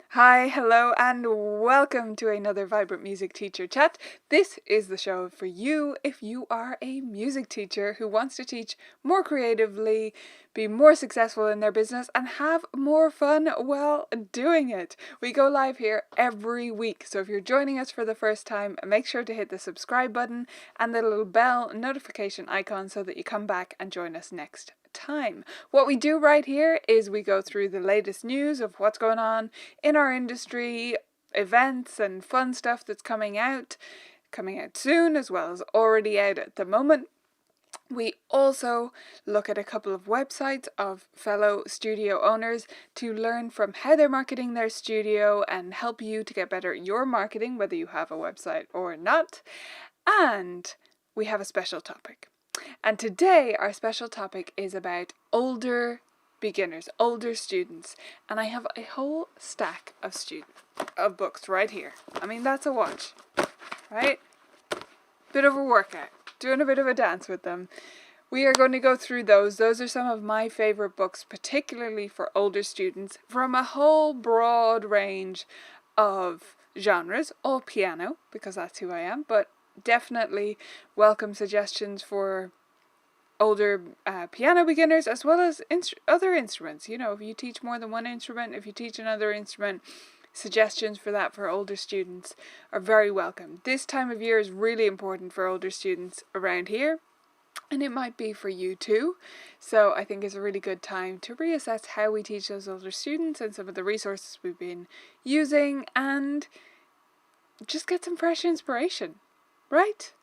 Hi, hello, and welcome to another Vibrant Music Teacher Chat. This is the show for you if you are a music teacher who wants to teach more creatively, be more successful in their business, and have more fun while doing it. We go live here every week, so if you're joining us for the first time, make sure to hit the subscribe button and the little bell notification icon so that you come back and join us next time. What we do right here is we go through the latest news of what's going on in our industry, events and fun stuff that's coming out soon, as well as already out at the moment. We also look at a couple of websites of fellow studio owners to learn from how they're marketing their studio and help you to get better at your marketing, whether you have a website or not. And we have a special topic. And today our special topic is about older beginners, older students. And I have a whole stack of books right here. I mean, that's a watch, right? Bit of a workout, doing a bit of a dance with them. We are going to go through those. Those are some of my favorite books, particularly for older students, from a whole broad range of genres, all piano, because that's who I am, but definitely welcome suggestions for older piano beginners, as well as other instruments. You know, if you teach more than one instrument, if you teach another instrument, suggestions for that for older students are very welcome. This time of year is really important for older students around here, and it might be for you too. So I think it's a really good time to reassess how we teach those older students and some of the resources we've been using, and just get some fresh inspiration, right?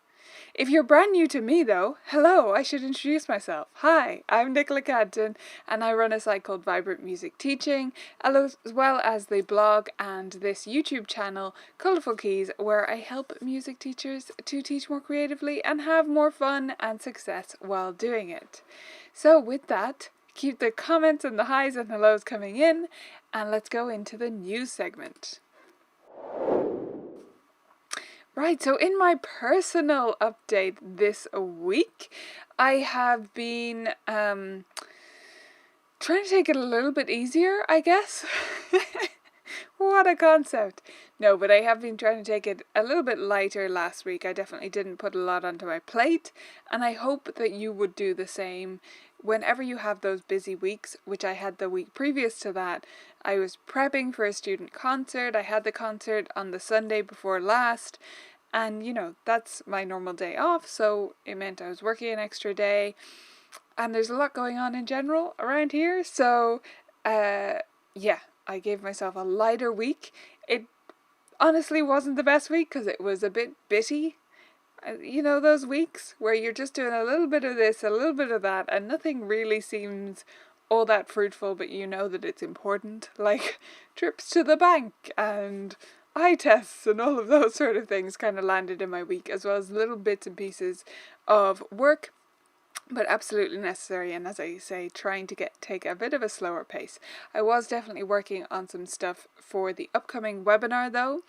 If you're brand new to me though, hello, I should introduce myself. Hi, I'm Nicola Cadden, and I run a site called Vibrant Music Teaching, as well as the blog and this YouTube channel, Colourful Keys, where I help music teachers to teach more creatively and have more fun and success while doing it. So with that, keep the comments and the highs and the lows coming in, and let's go into the news segment. Right, so in my personal update this week, I have been trying to take it a little bit easier, I guess. What a concept. No, but I have been trying to take it a little bit lighter last week. I definitely didn't put a lot onto my plate, and I hope that you would do the same whenever you have those busy weeks, which I had the week previous to that. I was prepping for a student concert. I had the concert on the Sunday before last, and you know, that's my normal day off, so it meant I was working an extra day, and there's a lot going on in general around here, so yeah, I gave myself a lighter week. It honestly wasn't the best week because it was a bit bitty. You know, those weeks where you're just doing a little bit of this, a little bit of that, and nothing really seems all that fruitful, but you know that it's important, like trips to the bank and eye tests and all of those sort of things kind of landed in my week, as well as little bits and pieces of work, but absolutely necessary. And as I say, trying to take a bit of a slower pace. I was definitely working on some stuff for the upcoming webinar though,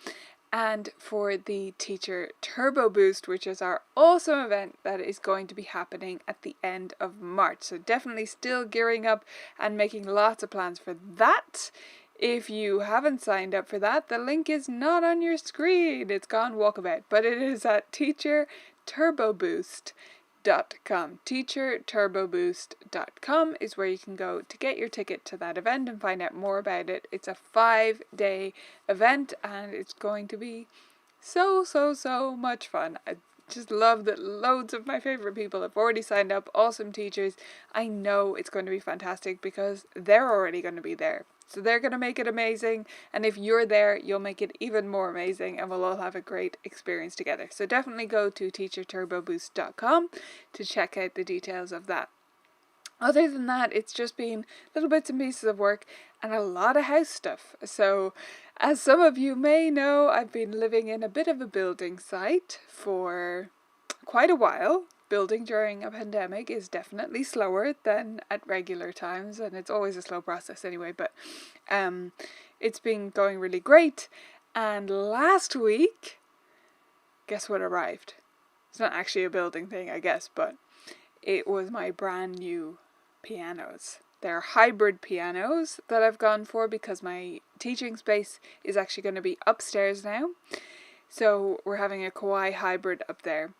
and for the Teacher Turbo Boost, which is our awesome event that is going to be happening at the end of March. So definitely still gearing up and making lots of plans for that. If you haven't signed up for that, the link is not on your screen. It's gone walkabout, but it is at teacherturboboost.com. teacherturboboost.com is where you can go to get your ticket to that event and find out more about it. It's a 5-day event, and it's going to be so much fun. I just love that loads of my favorite people have already signed up, awesome teachers. I know it's going to be fantastic because they're already going to be there. So they're going to make it amazing, and if you're there, you'll make it even more amazing, and we'll all have a great experience together. So definitely go to teacherturboboost.com to check out the details of that. Other than that, it's just been little bits and pieces of work and a lot of house stuff. So, as some of you may know, I've been living in a bit of a building site for quite a while. Building during a pandemic is definitely slower than at regular times, and it's always a slow process anyway, but it's been going really great. And last week, guess what arrived? It's not actually a building thing, I guess, but it was my brand new pianos. They're hybrid pianos that I've gone for because my teaching space is actually going to be upstairs now. So we're having a Kawai hybrid up there.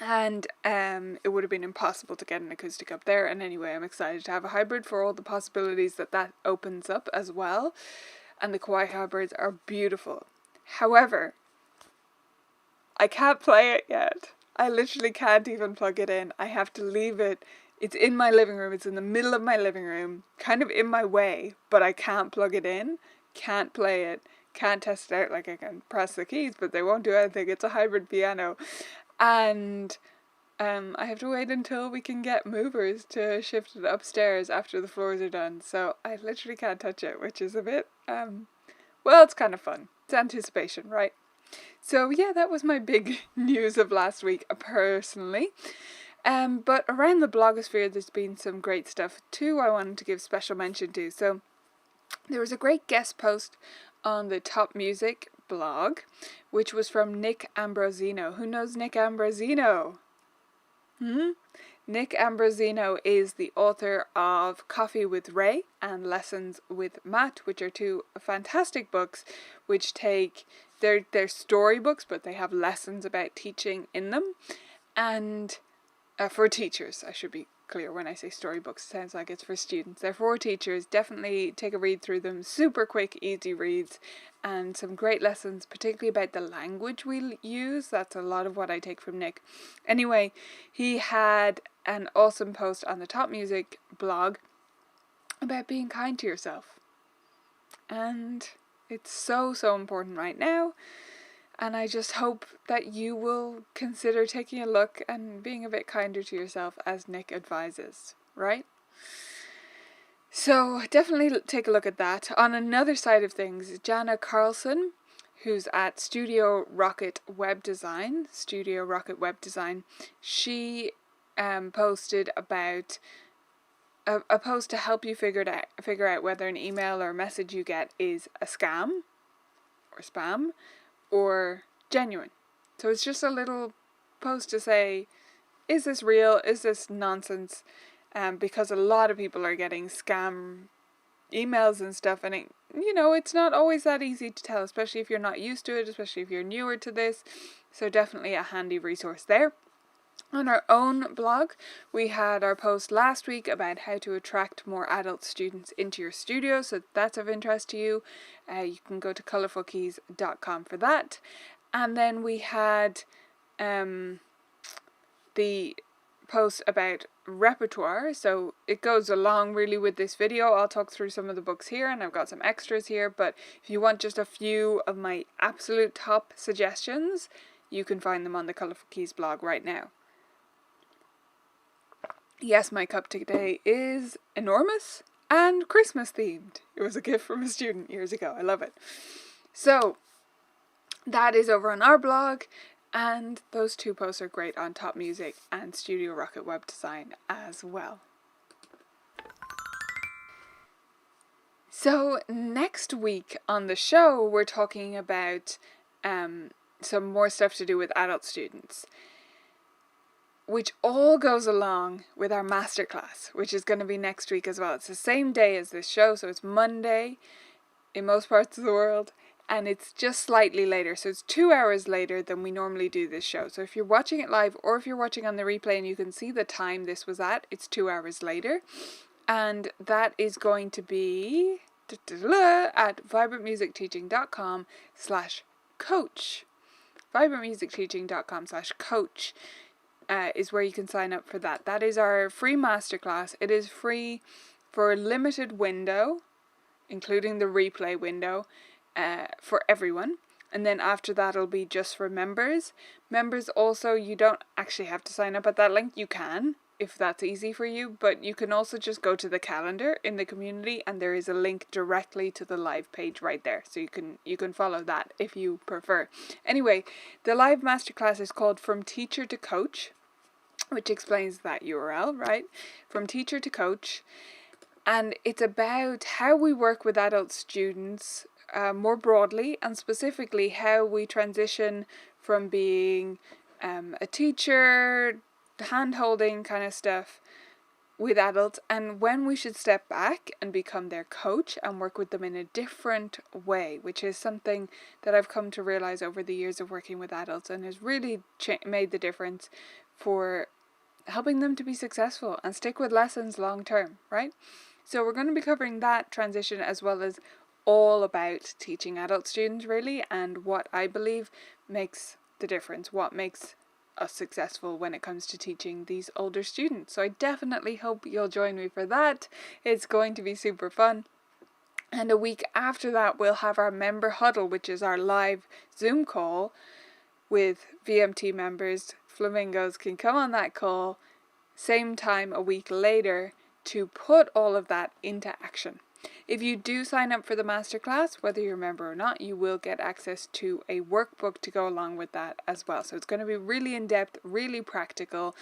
And it would have been impossible to get an acoustic up there. And anyway, I'm excited to have a hybrid for all the possibilities that opens up as well. And the Kawai hybrids are beautiful. However, I can't play it yet. I literally can't even plug it in. I have to leave it. It's in my living room. It's in the middle of my living room, kind of in my way, but I can't plug it in, can't play it, can't test it out. Like, I can press the keys, but they won't do anything. It's a hybrid piano. And I have to wait until we can get movers to shift it upstairs after the floors are done. So I literally can't touch it, which is a bit, well, it's kind of fun. It's anticipation, right? So yeah, that was my big news of last week, personally. But around the blogosphere, there's been some great stuff too I wanted to give special mention to. So there was a great guest post on the Top Music blog, which was from Nick Ambrosino. Who knows Nick Ambrosino? Nick Ambrosino is the author of Coffee with Ray and Lessons with Matt, which are two fantastic books which take, they're storybooks, but they have lessons about teaching in them. And for teachers, I should be clear when I say storybooks, it sounds like it's for students. They're for teachers. Definitely take a read through them. Super quick, easy reads, and some great lessons, particularly about the language we'll use. That's a lot of what I take from Nick. Anyway, he had an awesome post on the Top Music blog about being kind to yourself. And it's so important right now. And I just hope that you will consider taking a look and being a bit kinder to yourself, as Nick advises, right? So definitely take a look at that. On another side of things, Jana Carlson, who's at Studio Rocket Web Design, she posted about a post to help you figure out whether an email or message you get is a scam or spam or genuine. So it's just a little post to say, is this real? Is this nonsense? Because a lot of people are getting scam emails and stuff, and it's not always that easy to tell, especially if you're not used to it, especially if you're newer to this. So definitely a handy resource there. On our own blog, we had our post last week about how to attract more adult students into your studio, so if that's of interest to you. You can go to colourfulkeys.com for that. And then we had the post about repertoire, so it goes along really with this video. I'll talk through some of the books here, and I've got some extras here, but if you want just a few of my absolute top suggestions, you can find them on the Colourful Keys blog right now. Yes, my cup today is enormous and Christmas themed. It was a gift from a student years ago. I love it. So that is over on our blog, and those two posts are great on Top Music and Studio Rocket Web Design as well. So next week on the show, we're talking about some more stuff to do with adult students, which all goes along with our masterclass, which is going to be next week as well. It's the same day as this show, so it's Monday in most parts of the world, and it's just slightly later. So it's 2 hours later than we normally do this show. So if you're watching it live, or if you're watching on the replay and you can see the time this was at, it's 2 hours later. And that is going to be at vibrantmusicteaching.com/coach. vibrantmusicteaching.com/coach. Is where you can sign up for that. That is our free masterclass. It is free for a limited window, including the replay window, for everyone. And then after that, it'll be just for members. Members also, you don't actually have to sign up at that link. You can, if that's easy for you, but you can also just go to the calendar in the community, and there is a link directly to the live page right there. So you can follow that if you prefer. Anyway, the live masterclass is called From Teacher to Coach, which explains that URL, right? From Teacher to Coach. And it's about how we work with adult students more broadly, and specifically how we transition from being a teacher, hand-holding kind of stuff, with adults and when we should step back and become their coach and work with them in a different way, which is something that I've come to realize over the years of working with adults and has really made the difference for helping them to be successful and stick with lessons long term, right? So we're going to be covering that transition as well as all about teaching adult students really, and what I believe makes the difference, what makes us successful when it comes to teaching these older students. So I definitely hope you'll join me for that. It's going to be super fun. And a week after that, we'll have our member huddle, which is our live Zoom call with VMT members. Flamingos can come on that call same time a week later to put all of that into action. If you do sign up for the masterclass, whether you're a member or not, you will get access to a workbook to go along with that as well. So it's going to be really in-depth, really practical,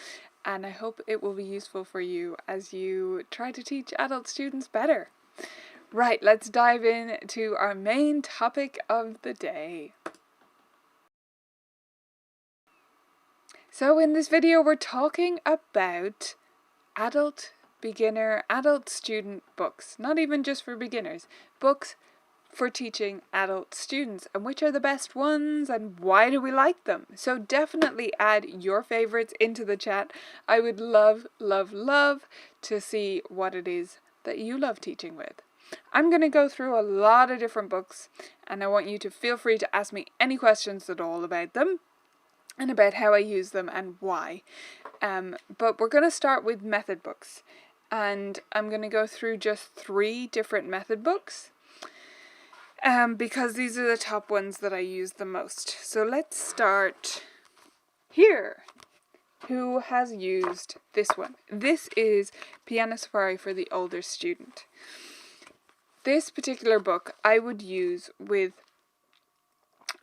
and I hope it will be useful for you as you try to teach adult students better. Right, let's dive into our main topic of the day. So in this video, we're talking about adult student books, not even just for beginners, books for teaching adult students, and which are the best ones and why do we like them. So definitely add your favorites into the chat. I would love to see what it is that you love teaching with. I'm going to go through a lot of different books and I want you to feel free to ask me any questions at all about them and about how I use them and why. But we're going to start with method books. And I'm going to go through just 3 different method books because these are the top ones that I use the most. So let's start here. Who has used this one? This is Piano Safari for the older student. This particular book I would use with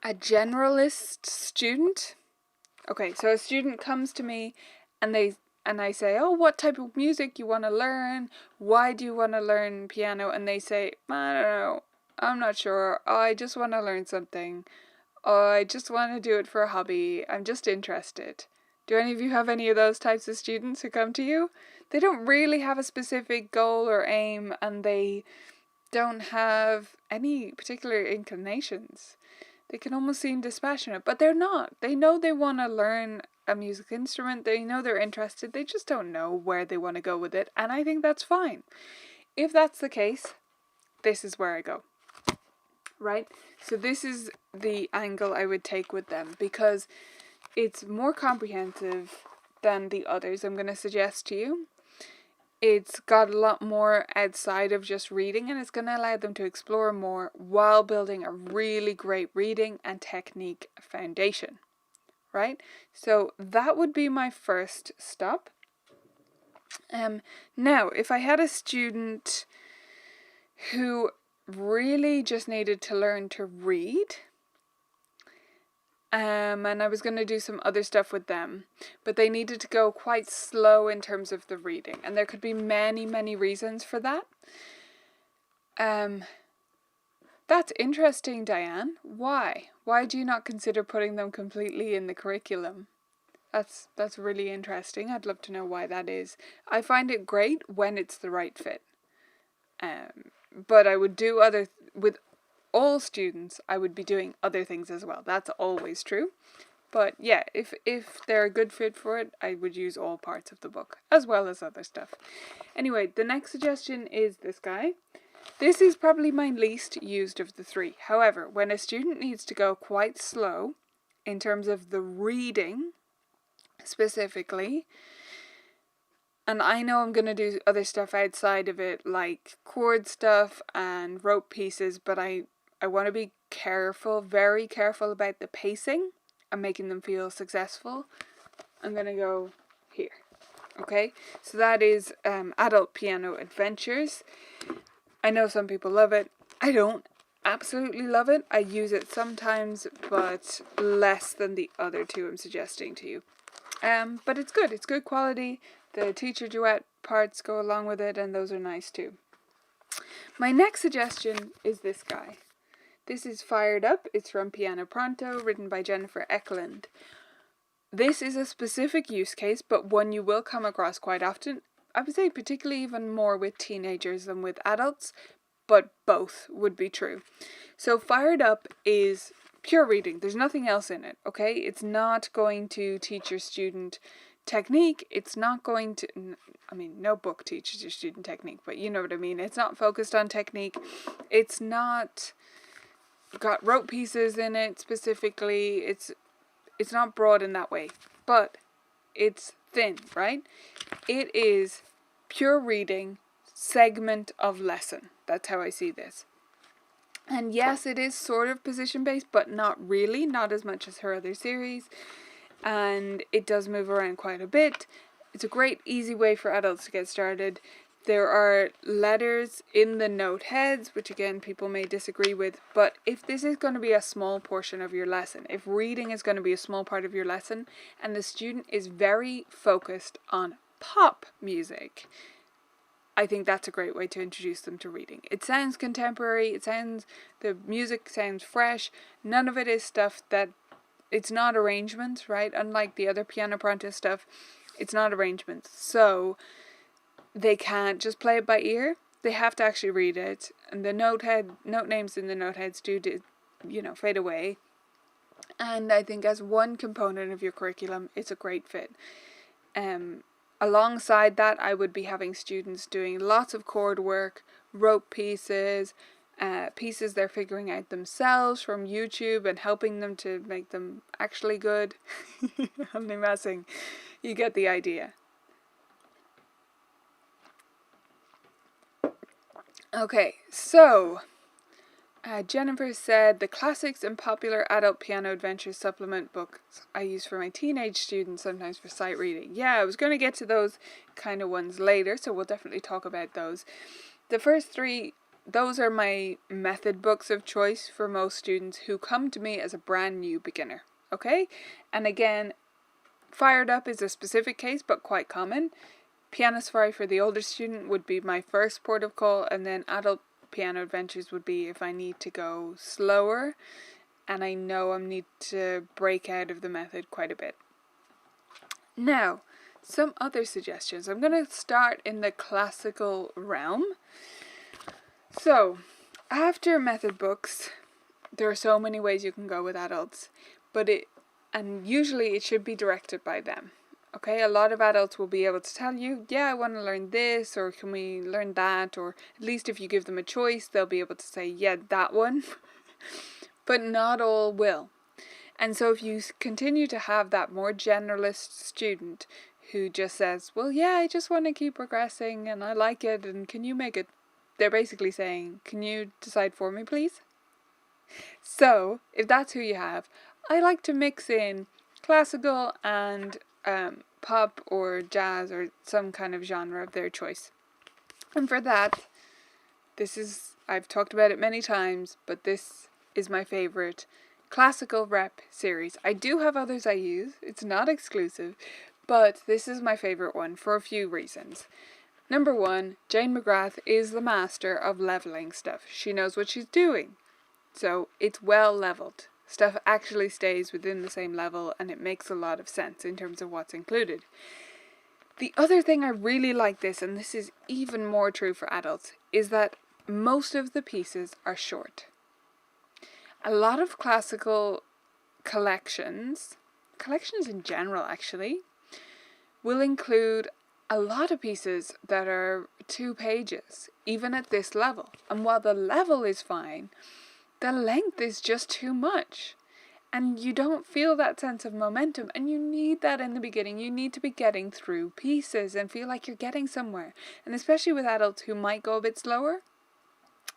a generalist student. Okay, so a student comes to me and I say, oh, what type of music you want to learn? Why do you want to learn piano? And they say, I don't know, I'm not sure. Oh, I just want to learn something. Oh, I just want to do it for a hobby. I'm just interested. Do any of you have any of those types of students who come to you? They don't really have a specific goal or aim and they don't have any particular inclinations. They can almost seem dispassionate, but they're not. They know they want to learn a music instrument, they know they're interested, they just don't know where they want to go with it, and I think that's fine. If that's the case, this is where I go. Right? So this is the angle I would take with them, because it's more comprehensive than the others I'm going to suggest to you. It's got a lot more outside of just reading, and it's going to allow them to explore more while building a really great reading and technique foundation. Right? So that would be my first stop. Now, if I had a student who really just needed to learn to read, and I was going to do some other stuff with them, but they needed to go quite slow in terms of the reading, and there could be many reasons for that. That's interesting, Diane. Why? Why do you not consider putting them completely in the curriculum? That's really interesting. I'd love to know why that is. I find it great when it's the right fit. But I would do with all students, I would be doing other things as well. That's always true. But yeah, if they're a good fit for it, I would use all parts of the book, as well as other stuff. Anyway, the next suggestion is this guy. This is probably my least used of the 3. However, when a student needs to go quite slow, in terms of the reading, specifically, and I know I'm going to do other stuff outside of it, like chord stuff and rope pieces, but I want to be careful, very careful about the pacing and making them feel successful. I'm going to go here. Okay, so that is Adult Piano Adventures. I know some people love it. I don't absolutely love it. I use it sometimes, but less than the other 2 I'm suggesting to you. But it's good. It's good quality. The teacher duet parts go along with it, and those are nice too. My next suggestion is this guy. This is Fired Up. It's from Piano Pronto, written by Jennifer Eklund. This is a specific use case, but one you will come across quite often. I would say particularly even more with teenagers than with adults, but both would be true. So Fired Up is pure reading. There's nothing else in it, okay? It's not going to teach your student technique. It's not going to, no book teaches your student technique, but you know what I mean. It's not focused on technique. It's not got rote pieces in it specifically. It's not broad in that way, but it's thin, right? It is pure reading, segment of lesson. That's how I see this. And yes, it is sort of position-based, but not really, not as much as her other series. And it does move around quite a bit. It's a great, easy way for adults to get started. There are letters in the note heads, which again, people may disagree with. But if this is going to be a small portion of your lesson, if reading is going to be a small part of your lesson, and the student is very focused on pop music, I think that's a great way to introduce them to reading. It sounds contemporary, the music sounds fresh, none of it is stuff that, it's not arrangements, right? Unlike the other piano Pronto stuff, it's not arrangements. So they can't just play it by ear, they have to actually read it, and the note names in the note heads do fade away. And I think as one component of your curriculum, it's a great fit. Alongside that, I would be having students doing lots of chord work, rote pieces, pieces they're figuring out themselves from YouTube and helping them to make them actually good. I'm messing. You get the idea. Okay, so Jennifer said, the classics and popular adult piano adventures supplement books I use for my teenage students, sometimes for sight reading. Yeah, I was going to get to those kind of ones later, so we'll definitely talk about those. The first three, those are my method books of choice for most students who come to me as a brand new beginner, okay? And again, Fired Up is a specific case, but quite common. Piano Safari for the older student would be my first port of call, and then Adult Piano Adventures would be if I need to go slower and I know I need to break out of the method quite a bit. Now, some other suggestions. I'm going to start in the classical realm. So, after method books, there are so many ways you can go with adults, and usually it should be directed by them. Okay, a lot of adults will be able to tell you, yeah, I want to learn this, or can we learn that, or at least if you give them a choice, they'll be able to say, yeah, that one, but not all will. And so if you continue to have that more generalist student who just says, well, yeah, I just want to keep progressing, and I like it, and can you make it, they're basically saying, can you decide for me, please? So, if that's who you have, I like to mix in classical and pop or jazz or some kind of genre of their choice. And for that, I've talked about it many times, but this is my favorite classical rep series. I do have others I use, it's not exclusive, but this is my favorite one for a few reasons. Number one, Jane McGrath is the master of leveling stuff. She knows what she's doing. So it's well leveled. Stuff actually stays within the same level and it makes a lot of sense in terms of what's included. The other thing I really like this, and this is even more true for adults, is that most of the pieces are short. A lot of classical collections in general actually, will include a lot of pieces that are 2 pages, even at this level. And while the level is fine, the length is just too much. And you don't feel that sense of momentum, and you need that in the beginning. You need to be getting through pieces and feel like you're getting somewhere. And especially with adults who might go a bit slower,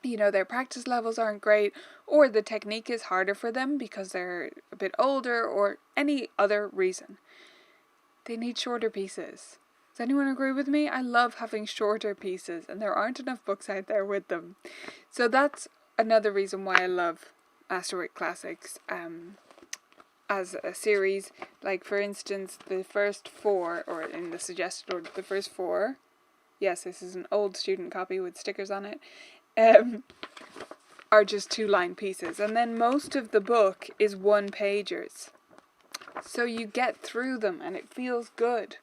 their practice levels aren't great, or the technique is harder for them because they're a bit older, or any other reason. They need shorter pieces. Does anyone agree with me? I love having shorter pieces, and there aren't enough books out there with them. So that's another reason why I love Masterwork Classics as a series. Like, for instance, the first 4, or in the suggested order, the first 4, yes, this is an old student copy with stickers on it, are just 2-line pieces. And then most of the book is 1-pagers. So you get through them and it feels good.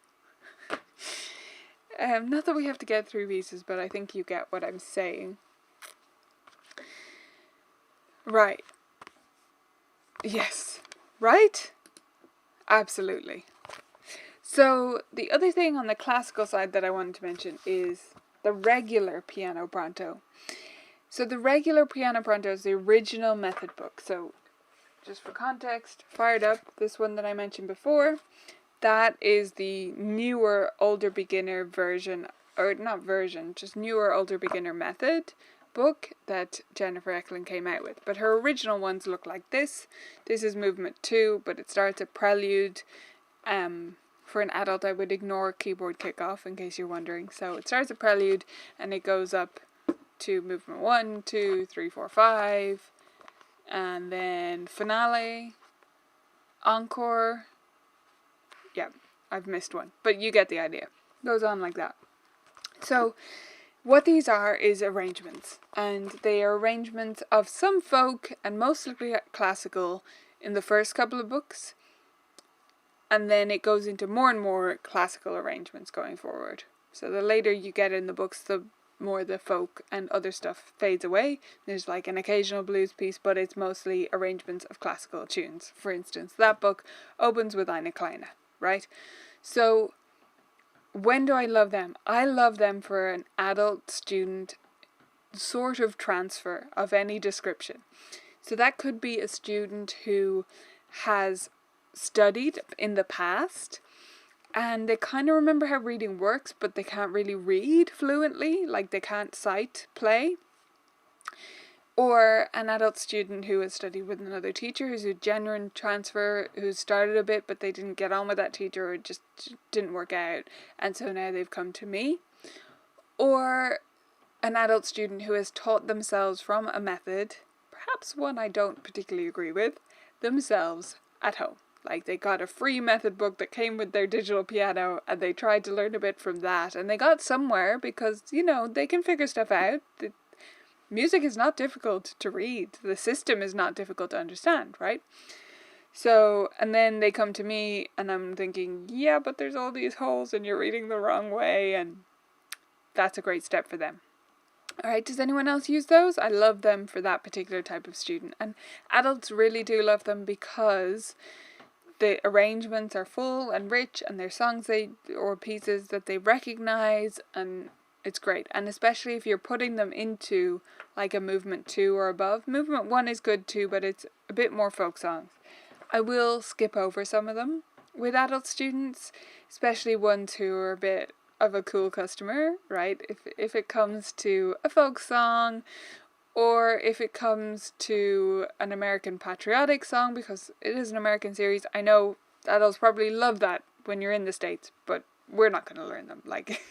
Not that we have to get 3 pieces, but I think you get what I'm saying. Right. Yes. Right? Absolutely. So the other thing on the classical side that I wanted to mention is the regular piano Pronto. So the regular piano Pronto is the original method book. So just for context, fired up, this one that I mentioned before, that is the newer, older beginner version, or not version, just newer, older beginner method book that Jennifer Eklund came out with. But her original ones look like this. This is movement 2, but it starts at prelude. For an adult, I would ignore keyboard kickoff in case you're wondering. So it starts at prelude and it goes up to movement 1, 2, 3, 4, 5, and then finale, encore. Yeah, I've missed one, but you get the idea. Goes on like that. So what these are is arrangements, and they are arrangements of some folk and mostly classical in the first couple of books, and then it goes into more and more classical arrangements going forward. So the later you get in the books, the more the folk and other stuff fades away. There's like an occasional blues piece, but it's mostly arrangements of classical tunes. For instance, that book opens with Eine Kleine, right? So when do I love them? I love them for an adult student sort of transfer of any description. So that could be a student who has studied in the past and they kind of remember how reading works, but they can't really read fluently, like they can't sight play. Or an adult student who has studied with another teacher, who's a genuine transfer, who started a bit but they didn't get on with that teacher or it just didn't work out, and so now they've come to me. Or an adult student who has taught themselves from a method, perhaps one I don't particularly agree with, themselves at home. Like they got a free method book that came with their digital piano and they tried to learn a bit from that and they got somewhere because, they can figure stuff out. Music is not difficult to read. The system is not difficult to understand, right? So, and then they come to me and I'm thinking, yeah, but there's all these holes and you're reading the wrong way, and that's a great step for them. Alright, does anyone else use those? I love them for that particular type of student. And adults really do love them because the arrangements are full and rich and they're songs or pieces that they recognize, and it's great. And especially if you're putting them into like a movement 2 or above. Movement 1 is good too, but it's a bit more folk songs. I will skip over some of them with adult students, especially ones who are a bit of a cool customer, right? If it comes to a folk song, or if it comes to an American patriotic song, because it is an American series. I know adults probably love that when you're in the States, but we're not going to learn them. Like,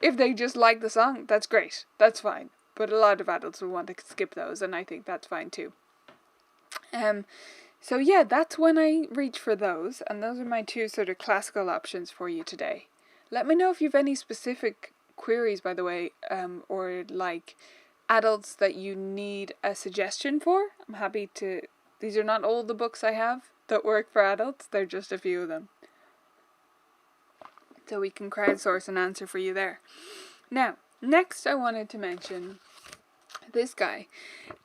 if they just like the song, that's great. That's fine. But a lot of adults will want to skip those, and I think that's fine too. So yeah, that's when I reach for those, and those are my 2 sort of classical options for you today. Let me know if you have any specific queries, by the way, or like adults that you need a suggestion for. I'm happy to. These are not all the books I have that work for adults, they're just a few of them. So we can crowdsource an answer for you there. Now, next I wanted to mention this guy,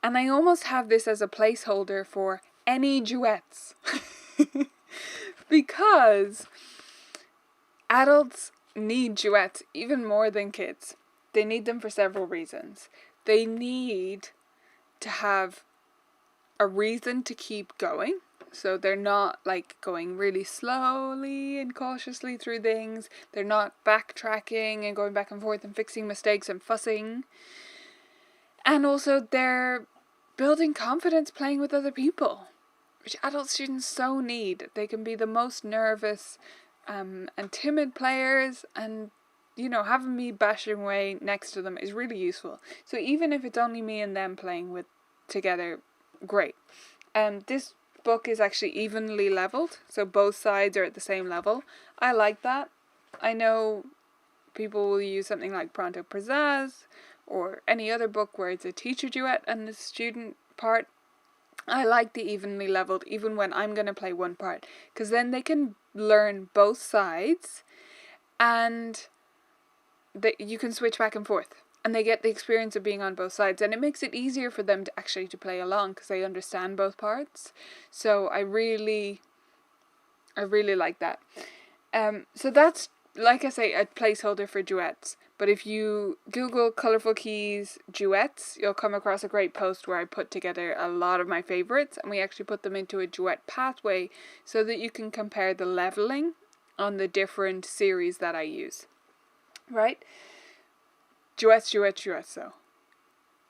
and I almost have this as a placeholder for any duets. Because adults need duets even more than kids. They need them for several reasons. They need to have a reason to keep going. So they're not like going really slowly and cautiously through things. They're not backtracking and going back and forth and fixing mistakes and fussing. And also they're building confidence playing with other people, which adult students so need. They can be the most nervous and timid players, and having me bashing away next to them is really useful. So even if it's only me and them playing with together, great. This book is actually evenly leveled, so both sides are at the same level. I like that. I know people will use something like Pronto Pizzazz or any other book where it's a teacher duet and the student part. I like the evenly leveled even when I'm going to play one part, because then they can learn both sides and you can switch back and forth. And they get the experience of being on both sides. And it makes it easier for them to actually to play along because they understand both parts. So I really like that. So that's, like I say, a placeholder for duets. But if you Google Colourful Keys duets, you'll come across a great post where I put together a lot of my favourites. And we actually put them into a duet pathway so that you can compare the levelling on the different series that I use. Right? Duets, so.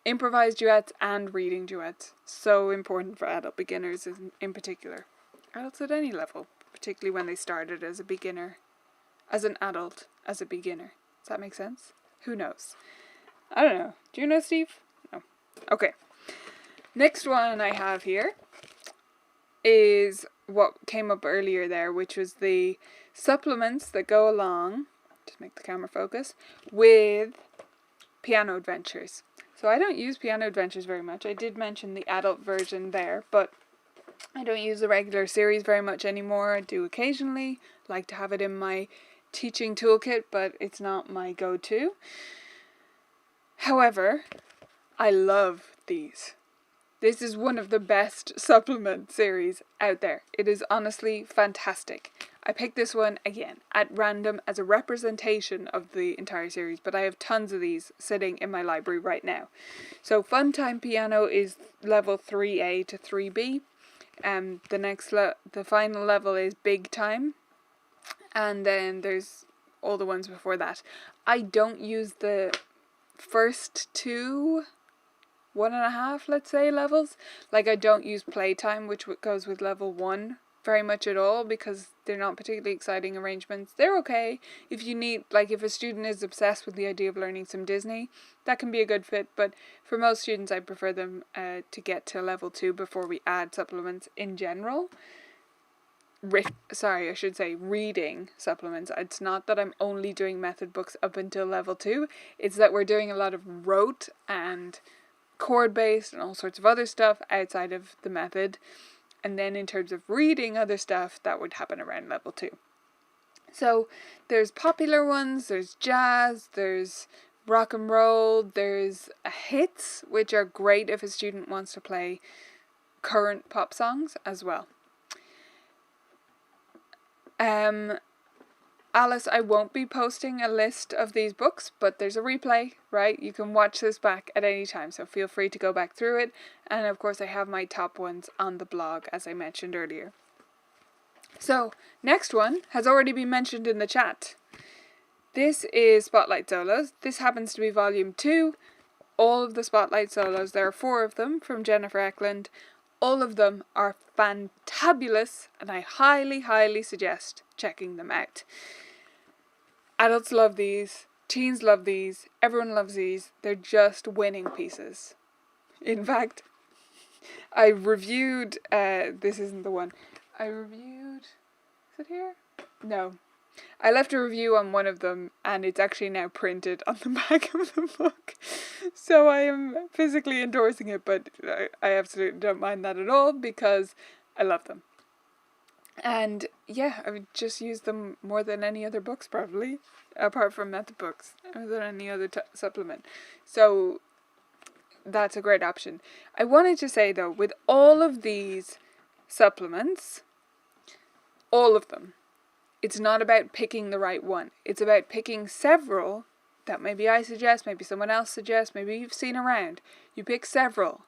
Improvised duets and reading duets. So important for adult beginners in particular. Adults at any level, particularly when they started as a beginner. As an adult, as a beginner. Does that make sense? Who knows? I don't know. Do you know, Steve? No. Okay. Next one I have here is what came up earlier there, which was the supplements that go along, just make the camera focus, with Piano Adventures. So I don't use Piano Adventures very much. I did mention the adult version there, but I don't use the regular series very much anymore. I do occasionally, like to have it in my teaching toolkit, but it's not my go-to. However, I love these. This is one of the best supplement series out there. It is honestly fantastic. I picked this one, again, at random as a representation of the entire series, but I have tons of these sitting in my library right now. So FunTime Piano is level 3A to 3B. The final level is Big Time. And then there's all the ones before that. I don't use the first 2, 1.5, let's say, levels. Like, I don't use Playtime, which goes with level 1 very much at all, because they're not particularly exciting arrangements. They're okay if you need, like, if a student is obsessed with the idea of learning some Disney, that can be a good fit, but for most students I prefer them to get to level 2 before we add supplements in general. Reading supplements. It's not that I'm only doing method books up until level 2, it's that we're doing a lot of rote and chord based and all sorts of other stuff outside of the method. And then in terms of reading other stuff, that would happen around level 2. So there's popular ones, there's jazz, there's rock and roll, there's hits, which are great if a student wants to play current pop songs as well. Alice, I won't be posting a list of these books, but there's a replay, right? You can watch this back at any time, so feel free to go back through it. And of course I have my top ones on the blog, as I mentioned earlier. So, next one has already been mentioned in the chat. This is Spotlight Solos. This happens to be volume 2. All of the Spotlight Solos, there are 4 of them from Jennifer Eklund. All of them are fantabulous, and I highly, highly suggest checking them out. Adults love these, teens love these, everyone loves these. They're just winning pieces. In fact, I reviewed, this isn't the one. Is it here? No. I left a review on one of them, and it's actually now printed on the back of the book. So I am physically endorsing it, but I absolutely don't mind that at all because I love them. And yeah, I would just use them more than any other books probably, apart from method books, or than any other supplement. So that's a great option. I wanted to say though, with all of these supplements, all of them, it's not about picking the right one. It's about picking several that maybe I suggest, maybe someone else suggests, maybe you've seen around. You pick several.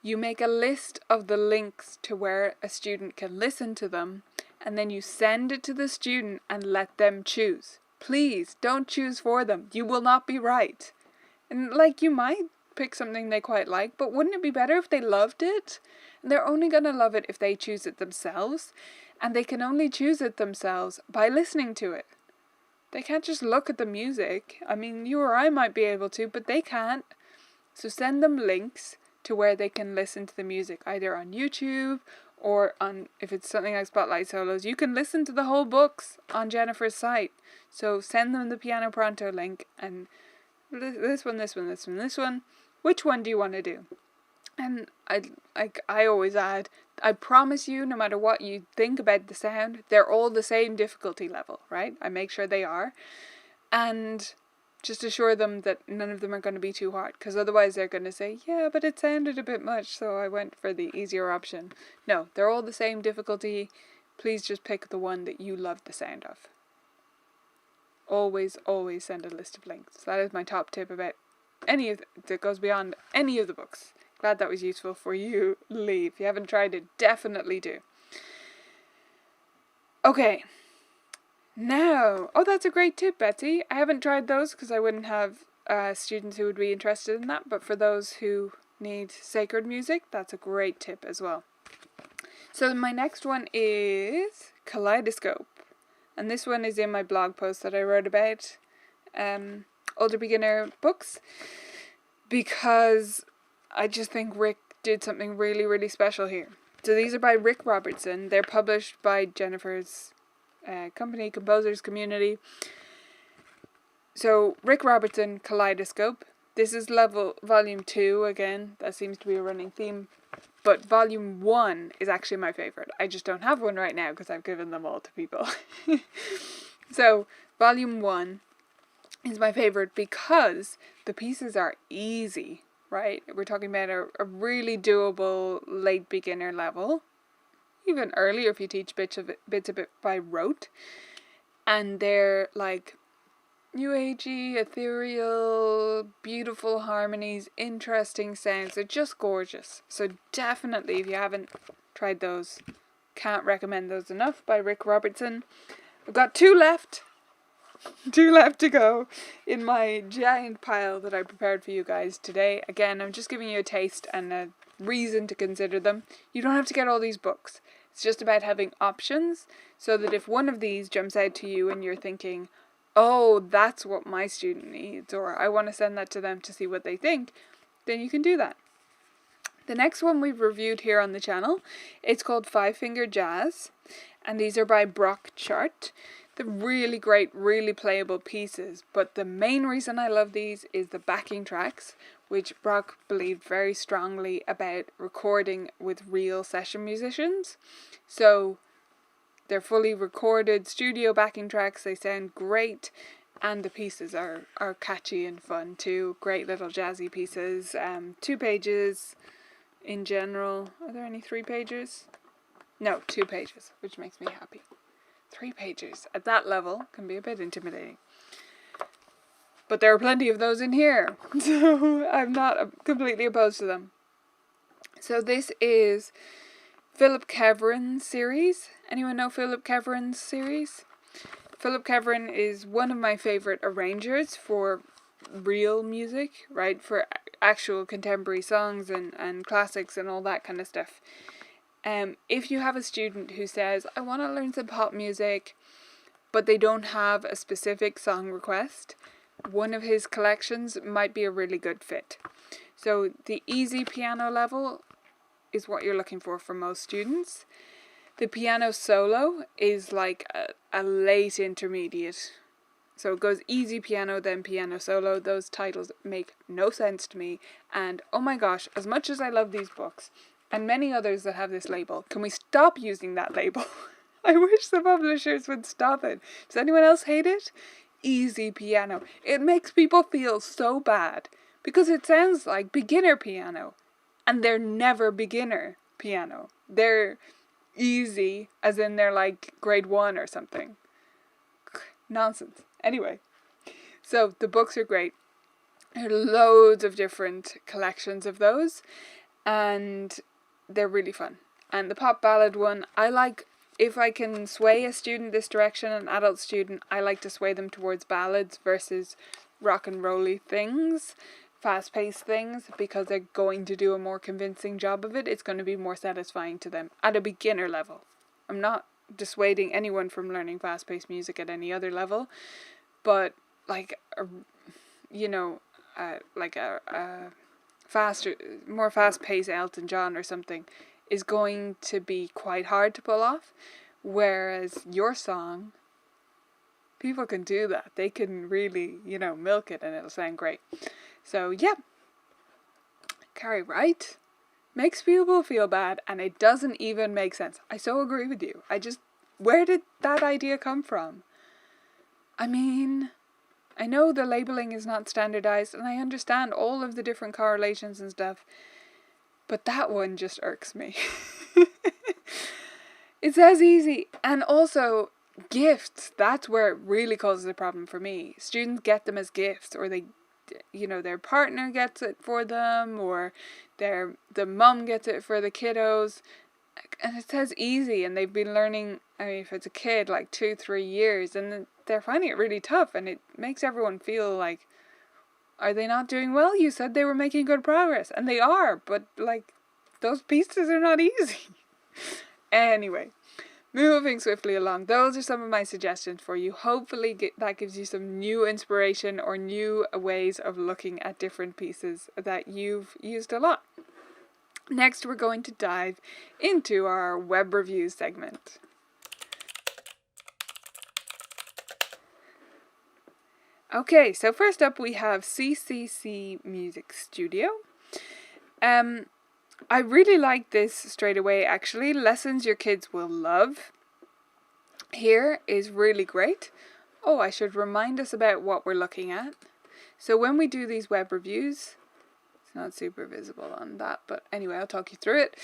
You make a list of the links to where a student can listen to them, and then you send it to the student and let them choose. Please, don't choose for them. You will not be right. And like, you might pick something they quite like, but wouldn't it be better if they loved it? And they're only going to love it if they choose it themselves. And they can only choose it themselves by listening to it. They can't just look at the music. I mean, you or I might be able to, but they can't. So send them links to where they can listen to the music, either on YouTube or on, if it's something like Spotlight Solos, you can listen to the whole books on Jennifer's site. So send them the Piano Pronto link and this one. Which one do you want to do? And I always add, I promise you, no matter what you think about the sound, they're all the same difficulty level, right? I make sure they are. And Just assure them that none of them are going to be too hard, because otherwise they're going to say, yeah, but it sounded a bit much, so I went for the easier option. No, they're all the same difficulty. Please just pick the one that you love the sound of. Always, always send a list of links. That is my top tip about any of that goes beyond any of the books. Glad that was useful for you, Lee. If you haven't tried it, definitely do. Okay. Now, that's a great tip, Betsy. I haven't tried those because I wouldn't have students who would be interested in that, but for those who need sacred music, that's a great tip as well. So my next one is Kaleidoscope, and this one is in my blog post that I wrote about older beginner books, because I just think Rick did something really, really special here. So these are by Rick Robertson. They're published by Jennifer's company, Composers Community. So Rick Robertson, Kaleidoscope. This is volume 2 again. That seems to be a running theme. But volume 1 is actually my favourite. I just don't have one right now because I've given them all to people. So volume 1 is my favourite because the pieces are easy, right? We're talking about a really doable late beginner level. Even earlier if you teach bits of it by rote. And they're like new agey, ethereal, beautiful harmonies, interesting sounds. They're just gorgeous. So definitely, if you haven't tried those, can't recommend those enough, by Rick Robertson. I've got 2 left. 2 left to go in my giant pile that I prepared for you guys today. Again, I'm just giving you a taste and a reason to consider them. You don't have to get all these books. It's just about having options, so that if one of these jumps out to you and you're thinking, oh, that's what my student needs, or I want to send that to them to see what they think, then you can do that. The next one we've reviewed here on the channel, it's called 5-Finger Jazz, and these are by Brock Chart. They're really great, really playable pieces, but the main reason I love these is the backing tracks, which Brock believed very strongly about recording with real session musicians. So they're fully recorded studio backing tracks, they sound great, and the pieces are catchy and fun too. Great little jazzy pieces. 2 pages in general. Are there any 3 pages? No, 2 pages, which makes me happy. 3 pages at that level can be a bit intimidating. But there are plenty of those in here, so I'm not completely opposed to them. So this is Philip Keverin's series. Anyone know Philip Keverin's series? Philip Keverin is one of my favourite arrangers for real music, right? For actual contemporary songs and classics and all that kind of stuff. If you have a student who says, I want to learn some pop music, but they don't have a specific song request, one of his collections might be a really good fit. So the easy piano level is what you're looking for most students. The piano solo is like a late intermediate. So it goes easy piano, then piano solo. Those titles make no sense to me. And oh my gosh, as much as I love these books, and many others that have this label, can we stop using that label? I wish the publishers would stop it. Does anyone else hate it? Easy piano. It makes people feel so bad because it sounds like beginner piano, and they're never beginner piano. They're easy, as in they're like grade 1 or something. Nonsense. Anyway, so the books are great. There are loads of different collections of those, and they're really fun. And the pop ballad one, I like, if I can sway a student this direction, an adult student, I like to sway them towards ballads versus rock and rolly things, fast-paced things, because they're going to do a more convincing job of it. It's going to be more satisfying to them at a beginner level. I'm not dissuading anyone from learning fast-paced music at any other level, but like a faster, more fast-paced Elton John or something is going to be quite hard to pull off, whereas your song, people can do that. They can really, milk it and it'll sound great. So yeah, Carrie Wright makes people feel bad and it doesn't even make sense. I so agree with you. Where did that idea come from? I mean, I know the labeling is not standardized, and I understand all of the different correlations and stuff, but that one just irks me. It says easy, and also gifts, that's where it really causes a problem for me. Students get them as gifts, or they, their partner gets it for them, or the mum gets it for the kiddos, and it says easy, and they've been learning, I mean, if it's a kid, like 2-3 years, and they're finding it really tough, and it makes everyone feel like, are they not doing well? You said they were making good progress, and they are, but like, those pieces are not easy. Anyway, moving swiftly along, those are some of my suggestions for you. Hopefully that gives you some new inspiration or new ways of looking at different pieces that you've used a lot. Next, we're going to dive into our web reviews segment. Okay, so first up we have CCC Music Studio. I really like this straight away, actually. Lessons your kids will love. Here is really great. Oh, I should remind us about what we're looking at. So when we do these web reviews, it's not super visible on that, but anyway, I'll talk you through it.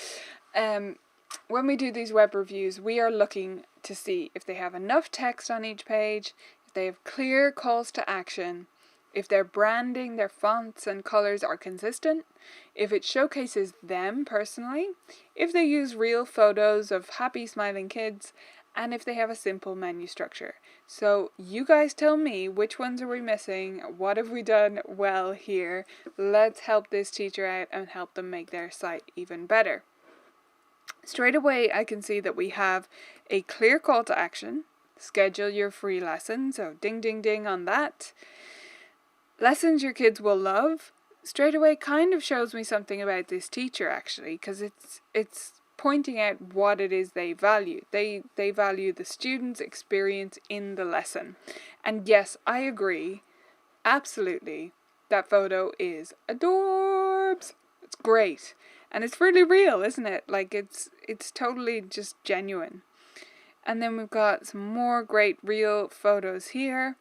When we do these web reviews, we are looking to see if they have enough text on each page, if they have clear calls to action, if their branding, their fonts and colors are consistent, if it showcases them personally, if they use real photos of happy smiling kids, and if they have a simple menu structure. So you guys tell me, which ones are we missing? What have we done well here? Let's help this teacher out and help them make their site even better. Straight away, I can see that we have a clear call to action. Schedule your free lesson, so ding ding ding on that. Lessons your kids will love. Straight away kind of shows me something about this teacher, actually, because it's pointing out what it is they value. They value the student's experience in the lesson. And yes, I agree, absolutely, that photo is adorbs. It's great. And it's really real, isn't it? Like, it's totally just genuine. And then we've got some more great real photos here.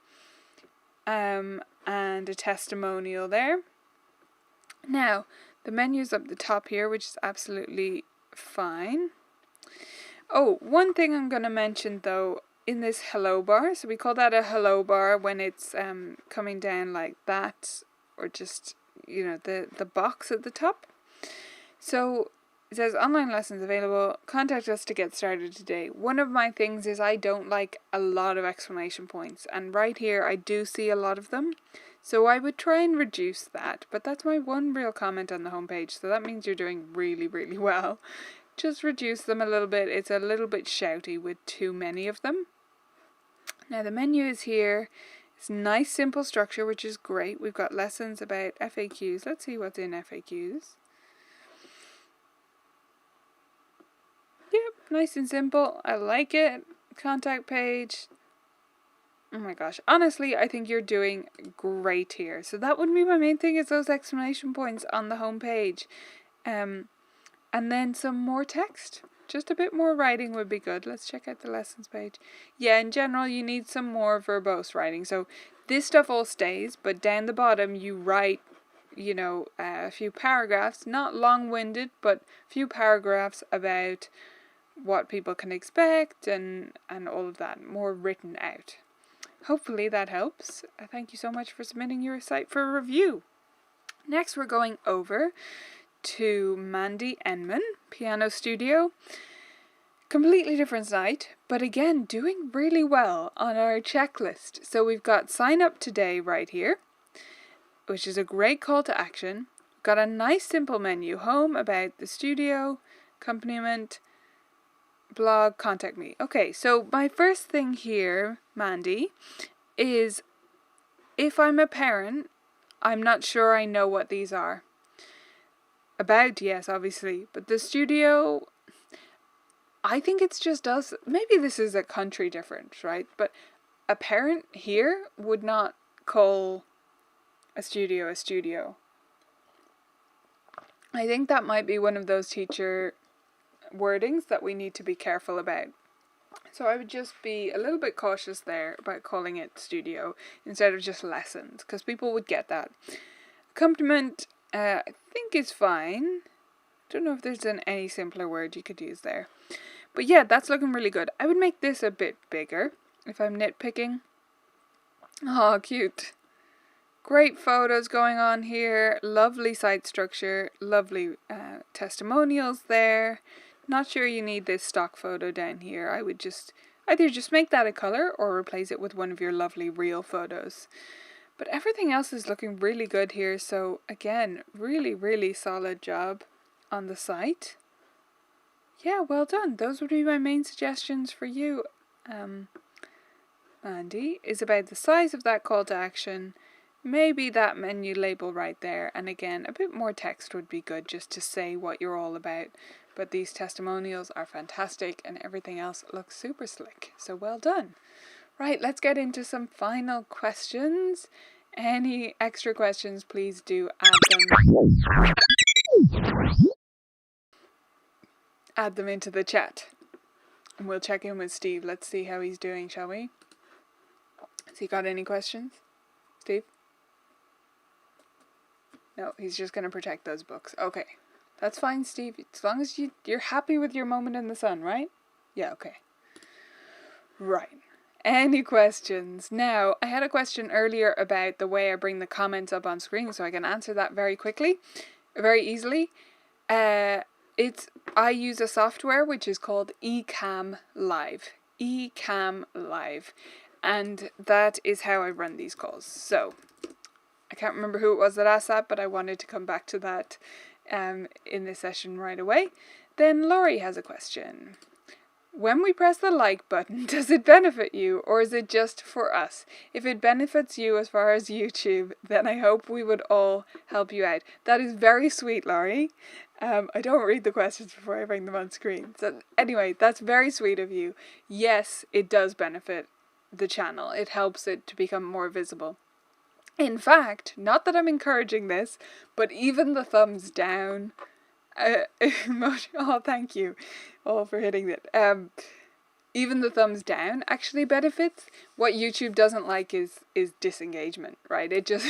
And a testimonial there. Now, the menu's up the top here, which is absolutely fine. Oh, one thing I'm going to mention though, in this hello bar, so we call that a hello bar when it's coming down like that, or just, the box at the top. So it says online lessons available, contact us to get started today. One of my things is I don't like a lot of exclamation points, and right here I do see a lot of them. So I would try and reduce that, but that's my one real comment on the homepage, so that means you're doing really, really well. Just reduce them a little bit. It's a little bit shouty with too many of them. Now the menu is here. It's nice simple structure, which is great. We've got lessons about FAQs. Let's see what's in FAQs. Yep, nice and simple. I like it. Contact page. Oh my gosh. Honestly, I think you're doing great here. So that would be my main thing, is those exclamation points on the home page. And then some more text. Just a bit more writing would be good. Let's check out the lessons page. Yeah, in general, you need some more verbose writing. So this stuff all stays, but down the bottom you write, a few paragraphs, not long-winded, but a few paragraphs about what people can expect and all of that, more written out. Hopefully that helps. Thank you so much for submitting your site for review. Next, we're going over to Mandy Enman, Piano Studio. Completely different site, but again, doing really well on our checklist. So we've got sign up today right here, which is a great call to action. We've got a nice simple menu, home, about, the studio, accompaniment, blog, contact me. Okay, so my first thing here, Mandy, is if I'm a parent, I'm not sure I know what these are. About, yes, obviously, but the studio, I think it's just us. Maybe this is a country difference, right? But a parent here would not call a studio a studio. I think that might be one of those teacher wordings that we need to be careful about. So I would just be a little bit cautious there about calling it studio instead of just lessons, because people would get that. Accompaniment, I think is fine. Don't know if there's any simpler word you could use there. But yeah, that's looking really good. I would make this a bit bigger if I'm nitpicking. Oh, cute. Great photos going on here. Lovely site structure. Lovely testimonials there. Not sure you need this stock photo down here. I would just either just make that a colour or replace it with one of your lovely real photos. But everything else is looking really good here. So again, really, really solid job on the site. Yeah, well done. Those would be my main suggestions for you, Mandy, is about the size of that call to action, maybe that menu label right there, and again, a bit more text would be good just to say what you're all about. But these testimonials are fantastic and everything else looks super slick, so well done. Right, let's get into some final questions. Any extra questions, please do add them into the chat. And we'll check in with Steve. Let's see how he's doing, shall we? Has he got any questions? Steve? No, he's just going to protect those books. Okay. That's fine, Steve. As long as you're happy with your moment in the sun, right? Yeah, okay. Right. Any questions? Now, I had a question earlier about the way I bring the comments up on screen, so I can answer that very easily. I use a software which is called eCam Live. eCam Live. And that is how I run these calls. So, I can't remember who it was that asked that, but I wanted to come back to that in this session right away. Then Laurie has a question. When we press the like button, does it benefit you, or is it just for us? If it benefits you as far as YouTube, then I hope we would all help you out. That is very sweet, Laurie. I don't read the questions before I bring them on screen. So anyway, that's very sweet of you. Yes, it does benefit the channel. It helps it to become more visible. In fact, not that I'm encouraging this, but even the thumbs down... oh, thank you all for hitting it. Even the thumbs down actually benefits. What YouTube doesn't like is disengagement, right? It just...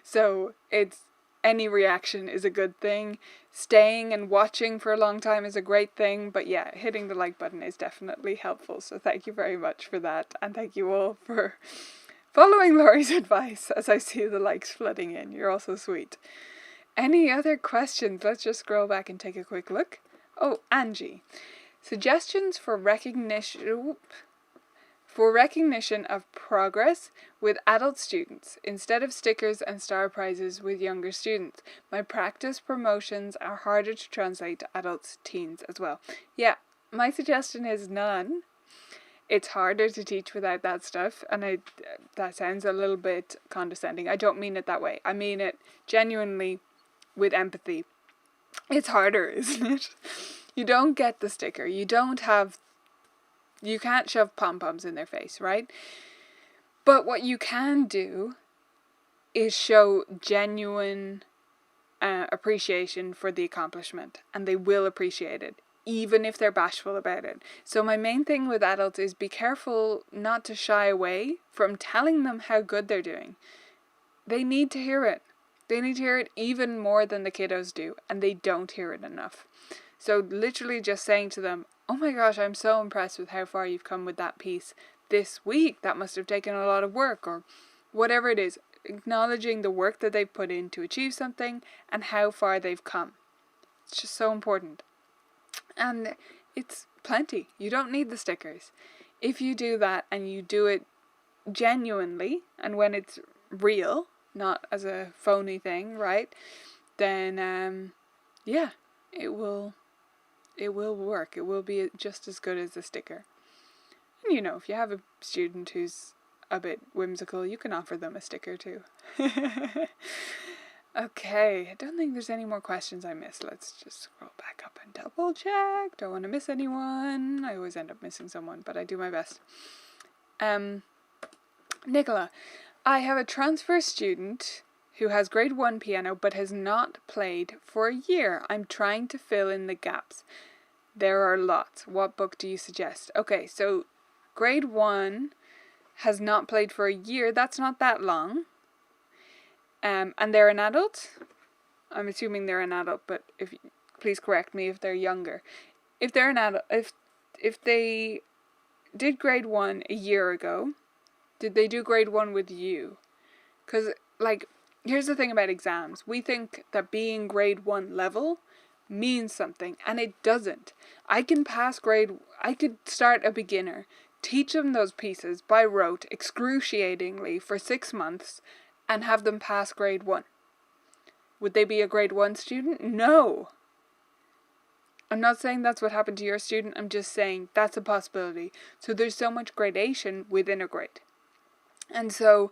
so it's... any reaction is a good thing. Staying and watching for a long time is a great thing. But yeah, hitting the like button is definitely helpful. So thank you very much for that. And thank you all for following Laurie's advice as I see the likes flooding in. You're all so sweet. Any other questions? Let's just scroll back and take a quick look. Oh, Angie. Suggestions for recognition of progress with adult students instead of stickers and star prizes with younger students. My practice promotions are harder to translate to adults, teens as well. Yeah, my suggestion is none. It's harder to teach without that stuff, and that sounds a little bit condescending. I don't mean it that way. I mean it genuinely with empathy. It's harder, isn't it? You don't get the sticker. You can't shove pom-poms in their face, right? But what you can do is show genuine appreciation for the accomplishment, and they will appreciate it, even if they're bashful about it. So my main thing with adults is be careful not to shy away from telling them how good they're doing. They need to hear it. They need to hear it even more than the kiddos do, and they don't hear it enough. So literally just saying to them, oh my gosh, I'm so impressed with how far you've come with that piece this week. That must have taken a lot of work, or whatever it is. Acknowledging the work that they've put in to achieve something and how far they've come. It's just so important. And it's plenty. You don't need the stickers. If you do that and you do it genuinely, and when it's real, not as a phony thing, right? Then, yeah, it will work. It will be just as good as a sticker. And if you have a student who's a bit whimsical, you can offer them a sticker too. Okay, I don't think there's any more questions I missed. Let's just scroll back up and double check. Don't want to miss anyone. I always end up missing someone, but I do my best. Nicola, I have a transfer student who has grade 1 piano but has not played for a year. I'm trying to fill in the gaps. There are lots. What book do you suggest? Okay, so grade 1 has not played for a year. That's not that long. And they're an adult. I'm assuming they're an adult, but please correct me if they're younger. If they're an adult, if they did grade 1 a year ago, did they do grade 1 with you? Because, like, here's the thing about exams. We think that being grade 1 level means something, and it doesn't. I could start a beginner, teach them those pieces by rote, excruciatingly, for 6 months, and have them pass grade 1. Would they be a grade 1 student? No. I'm not saying that's what happened to your student, I'm just saying that's a possibility. So there's so much gradation within a grade. And so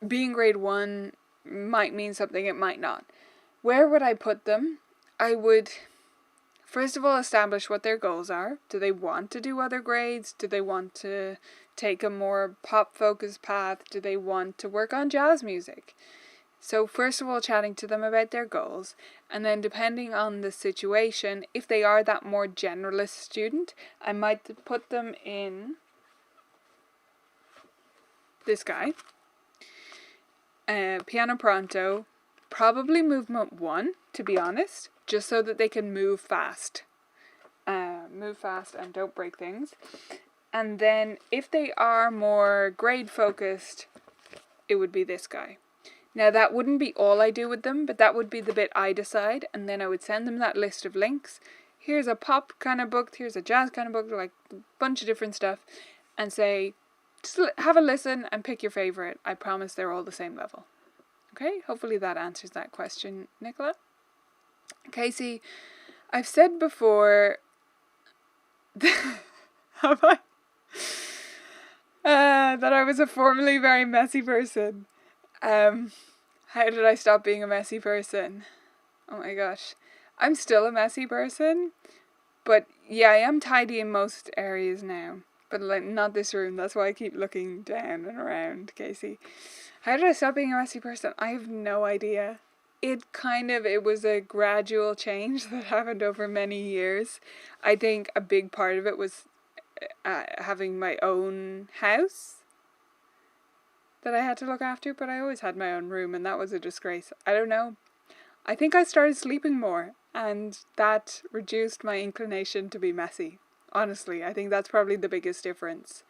being grade 1 might mean something, it might not. Where would I put them? I would, first of all, establish what their goals are. Do they want to do other grades? Do they want to take a more pop-focused path? Do they want to work on jazz music? So first of all, chatting to them about their goals, and then depending on the situation, if they are that more generalist student, I might put them in this guy, piano pronto, probably movement 1, to be honest, just so that they can move fast and don't break things. And then if they are more grade focused, it would be this guy. Now that wouldn't be all I do with them, but that would be the bit I decide, and then I would send them that list of links. Here's a pop kind of book, here's a jazz kind of book, like a bunch of different stuff, and say, just have a listen and pick your favourite. I promise they're all the same level. Okay, hopefully that answers that question, Nicola. Casey, I've said before, have I? That I was a formerly very messy person. How did I stop being a messy person? Oh my gosh. I'm still a messy person, but yeah, I am tidy in most areas now. But like, not this room, that's why I keep looking down and around, Casey. How did I stop being a messy person? I have no idea. It was a gradual change that happened over many years. I think a big part of it was having my own house that I had to look after, but I always had my own room, and that was a disgrace. I don't know. I think I started sleeping more, and that reduced my inclination to be messy. Honestly, I think that's probably the biggest difference.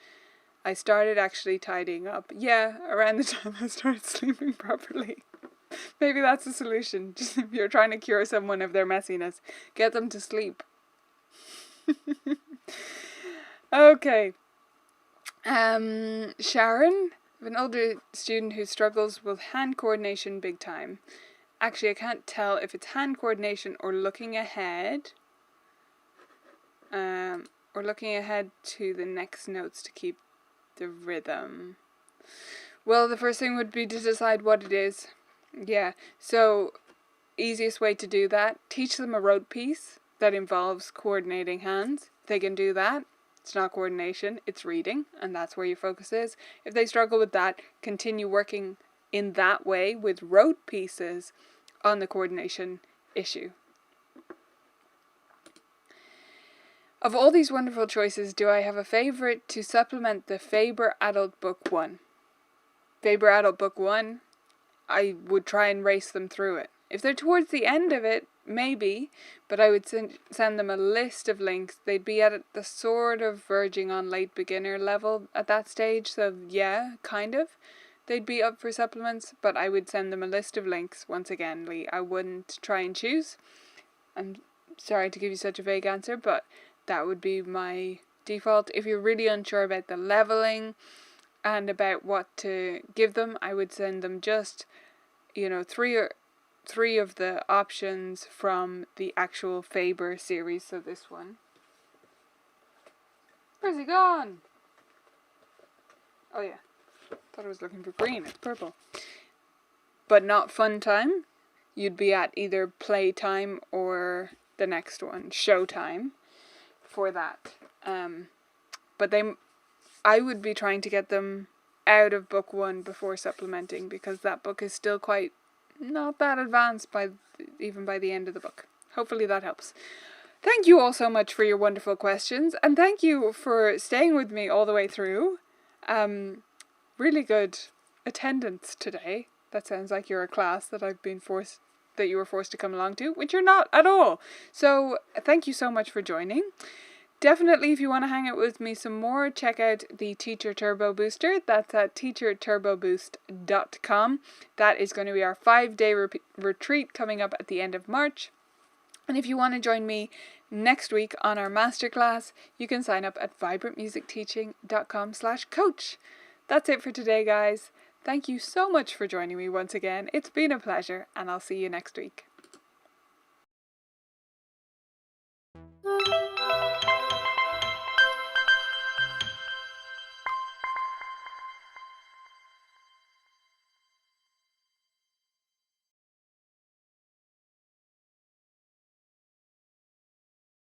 I started actually tidying up. Yeah, around the time I started sleeping properly. Maybe that's the solution. Just if you're trying to cure someone of their messiness, get them to sleep. Okay. Sharon, I have an older student who struggles with hand coordination big time. Actually, I can't tell if it's hand coordination or looking ahead. Or looking ahead to the next notes to keep the rhythm. Well, the first thing would be to decide what it is. Yeah, so easiest way to do that, teach them a rote piece that involves coordinating hands. If they can do that, it's not coordination, it's reading, and that's where your focus is. If they struggle with that, continue working in that way with rote pieces on the coordination issue. Of all these wonderful choices, do I have a favourite to supplement the Faber Adult Book 1? Faber Adult Book 1, I would try and race them through it. If they're towards the end of it, maybe, but I would send them a list of links. They'd be at the sort of verging on late beginner level at that stage, so yeah, kind of. They'd be up for supplements, but I would send them a list of links. Once again, Lee, I wouldn't try and choose. I'm sorry to give you such a vague answer, but that would be my default. If you're really unsure about the leveling and about what to give them, I would send them just, three of the options from the actual Faber series. So this one. Where's he gone? Oh yeah. Thought I was looking for green. It's purple. But not FunTime. You'd be at either Playtime or the next one, Showtime, for that. But I would be trying to get them out of book 1 before supplementing, because that book is still quite not that advanced even by the end of the book. Hopefully that helps. Thank you all so much for your wonderful questions, and thank you for staying with me all the way through. Really good attendance today. That sounds like you're a class that you were forced to come along to, which you're not at all. So thank you so much for joining. Definitely, if you want to hang out with me some more, check out the Teacher Turbo Booster. That's at teacherturboboost.com. That is going to be our 5-day retreat coming up at the end of March. And if you want to join me next week on our masterclass, you can sign up at vibrantmusicteaching.com/coach. That's it for today, guys. Thank you so much for joining me once again. It's been a pleasure, and I'll see you next week.